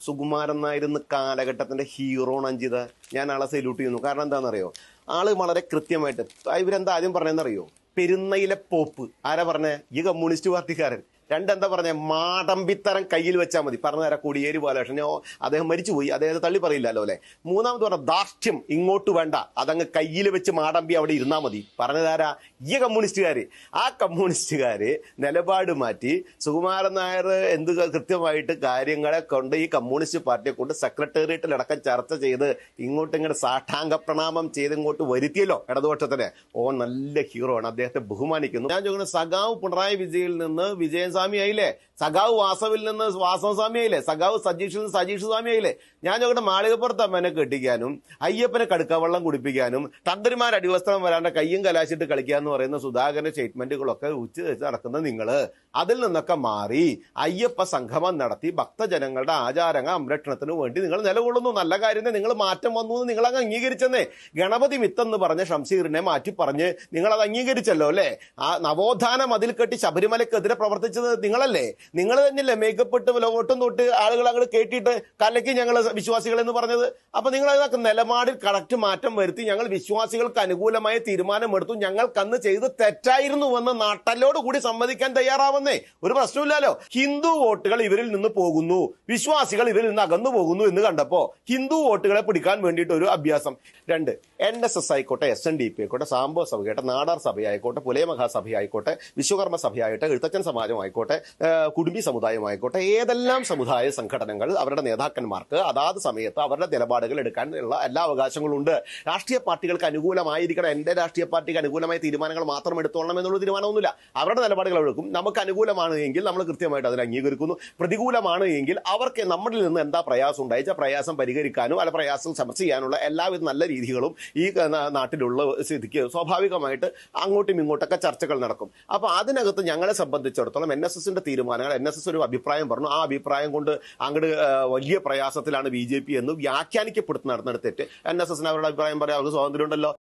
സുകുമാരൻ നായർ ഇന്ന് കാലഘട്ടത്തിന്റെ ഹീറോണ് അഞ്ജിത. ഞാൻ ആളെ സല്യൂട്ട് ചെയ്യുന്നു. കാരണം എന്താണെന്നറിയോ, ആള് വളരെ കൃത്യമായിട്ട് ഇവരെന്താ ആദ്യം പറഞ്ഞതെന്നറിയോ, പെരുന്നയിലെ പോപ്പ്. ആരാ പറഞ്ഞേ? ഈ കമ്മ്യൂണിസ്റ്റ് പാർട്ടിക്കാരൻ. രണ്ടെന്താ പറഞ്ഞ, മാടമ്പിത്തരം കയ്യിൽ വെച്ചാൽ മതി. പറഞ്ഞു തരാം, കോടിയേരി ബാലകൃഷ്ണനോ അദ്ദേഹം മരിച്ചുപോയി, അദ്ദേഹത്തെ തള്ളി പറയില്ലല്ലോ അല്ലെ. മൂന്നാമത് പറഞ്ഞ ധാർഷ്ട്യം ഇങ്ങോട്ട് വേണ്ട, അതങ്ങ് കയ്യിൽ വെച്ച് മാടമ്പി അവിടെ ഇരുന്നാൽ മതി. പറഞ്ഞതാരാ? ഈ കമ്മ്യൂണിസ്റ്റുകാര്. ആ കമ്മ്യൂണിസ്റ്റുകാര് നിലപാട് മാറ്റി സുകുമാരൻ നായർ എന്ത് കൃത്യമായിട്ട് കാര്യങ്ങളെ കൊണ്ട് ഈ കമ്മ്യൂണിസ്റ്റ് പാർട്ടിയെ കൊണ്ട് സെക്രട്ടേറിയറ്റിലടക്കം ചർച്ച ചെയ്ത് ഇങ്ങോട്ട് സാഷ്ടാംഗ പ്രണാമം ചെയ്ത് ഇങ്ങോട്ട് വരുത്തിയല്ലോ ഇടതുപക്ഷത്തിന്. ഓ നല്ല ഹീറോ ആണ്, അദ്ദേഹത്തെ ബഹുമാനിക്കുന്നു. ഞാൻ ചോദിക്കുന്നത്, സഖാവ് പിണറായി വിജയിൽ നിന്ന് വിജയൻ സ്വാമി ആയില്ലേ, സഖാവ് വാസവിൽ നിന്ന് വാസവ സ്വാമി ആയില്ലേ, സഖാവ് സജീഷിൽ നിന്ന് സജീഷ് സ്വാമി ആയില്ലേ. ഞാൻ ചോദിക്കട്ടെ, മാളികപ്പുറത്ത് അമ്മനെ കെട്ടിക്കാനും അയ്യപ്പനെ കടുക്കവെള്ളം കുടിപ്പിക്കാനും തന്ത്രിമാർ അടിവസ്ത്രം വരാണ്ട് കയ്യും കലാശിട്ട് കളിക്കാന്ന് പറയുന്ന സുധാകരന്റെ സ്റ്റേറ്റ്മെന്റുകളൊക്കെ ഉച്ച വെച്ച് നടക്കുന്ന നിങ്ങള് അതിൽ നിന്നൊക്കെ മാറി അയ്യപ്പ സംഗമം നടത്തി ഭക്തജനങ്ങളുടെ ആചാരങ്ങൾ സംരക്ഷണത്തിന് വേണ്ടി നിങ്ങൾ നിലകൊള്ളുന്നു. നല്ല കാര്യം, നിങ്ങൾ മാറ്റം വന്നു എന്ന് നിങ്ങൾ അങ്ങ് അംഗീകരിച്ചെന്നേ. ഗണപതി മിത്തെന്ന് പറഞ്ഞ ഷംസീറിനെ മാറ്റി പറഞ്ഞ് നിങ്ങൾ അത് അംഗീകരിച്ചല്ലോ അല്ലെ. ആ നവോത്ഥാന മതിൽ കെട്ടി ശബരിമലക്കെതിരെ പ്രവർത്തിച്ചത് നിങ്ങളല്ലേ. നിങ്ങൾ തന്നെയല്ലേ മേക്കപ്പ് ഇട്ട് ലോട്ടും തൊട്ട് ആളുകൾ അങ്ങോട്ട് കേട്ടിട്ട് കലക്കി ഞങ്ങൾ വിശ്വാസികൾ എന്ന് പറഞ്ഞത്. അപ്പൊ നിങ്ങൾ അതിനൊക്കെ നിലപാടിൽ കറക്റ്റ് മാറ്റം വരുത്തി ഞങ്ങൾ വിശ്വാസികൾക്ക് അനുകൂലമായ തീരുമാനമെടുത്തു, ഞങ്ങൾക്കന്ന് ചെയ്ത് തെറ്റായിരുന്നു എന്ന് നാട്ടലോട് കൂടി സമ്മതിക്കാൻ തയ്യാറാവുന്നേ. ഒരു പ്രശ്നമില്ലല്ലോ. ഹിന്ദു വോട്ടുകൾ ഇവരിൽ നിന്ന് പോകുന്നു, വിശ്വാസികൾ ഇവരിൽ നിന്ന് അകന്നു പോകുന്നു എന്ന് കണ്ടപ്പോ ഹിന്ദു വോട്ടുകളെ പിടിക്കാൻ വേണ്ടിയിട്ട് ഒരു അഭ്യാസം. രണ്ട്, NSS ആയിക്കോട്ടെ, SNDP ആയിക്കോട്ടെ, സാംബോ സഭയായിട്ടെ, നാടാർ സഭയായിക്കോട്ടെ, പുലയ മഹാസഭയായിക്കോട്ടെ, വിശ്വകർമ്മ സഭയായിട്ട്, എഴുത്തച്ഛൻ സമാജമായിക്കോട്ടെ, കുടുംബി സമുദായമായിക്കോട്ടെ, ഏതെല്ലാം സമുദായ സംഘടനകൾ അവരുടെ നേതാക്കന്മാർക്ക് അതാത് സമയത്ത് അവരുടെ നിലപാടുകൾ എടുക്കാനുള്ള എല്ലാ അവകാശങ്ങളും ഉണ്ട്. രാഷ്ട്രീയ പാർട്ടികൾക്ക് അനുകൂലമായിരിക്കണം, എന്റെ രാഷ്ട്രീയ പാർട്ടിക്ക് അനുകൂലമായ തീരുമാനങ്ങൾ മാത്രം എടുത്തോളണം എന്നുള്ള തീരുമാനമൊന്നുമില്ല. അവരുടെ നിലപാടുകൾ എടുക്കും. നമുക്ക് അനുകൂലമാണ് എങ്കിൽ നമ്മൾ കൃത്യമായിട്ട് അതിനെ അംഗീകരിക്കുന്നു. പ്രതികൂലമാണ് എങ്കിൽ അവർക്ക് നമ്മളിൽ നിന്ന് എന്താ പ്രയാസം ഉണ്ടായിച്ച പ്രയാസം പരിഹരിക്കാനും അല്ല പ്രയാസം ചർച്ച ചെയ്യാനുള്ള എല്ലാവിധ നല്ല രീതികളും ഈ നാട്ടിലുള്ള സ്ഥിതിക്ക് സ്വാഭാവികമായിട്ട് അങ്ങോട്ടും ഇങ്ങോട്ടൊക്കെ ചർച്ചകൾ നടക്കും. അപ്പൊ അതിനകത്ത് ഞങ്ങളെ സംബന്ധിച്ചിടത്തോളം NSSന്റെ തീരുമാനങ്ങൾ, NSS ഒരു അഭിപ്രായം പറഞ്ഞു, ആ അഭിപ്രായം കൊണ്ട് അങ്ങോട്ട് വലിയ പ്രയാസത്തിലാണ് BJP എന്ന് വ്യാഖ്യാനിക്കപ്പെടുന്ന നടന്നിടത്തേറ്റ് NSSന് അവരുടെ അഭിപ്രായം പറയാൻ അവർക്ക് സ്വാതന്ത്ര്യം ഉണ്ടല്ലോ.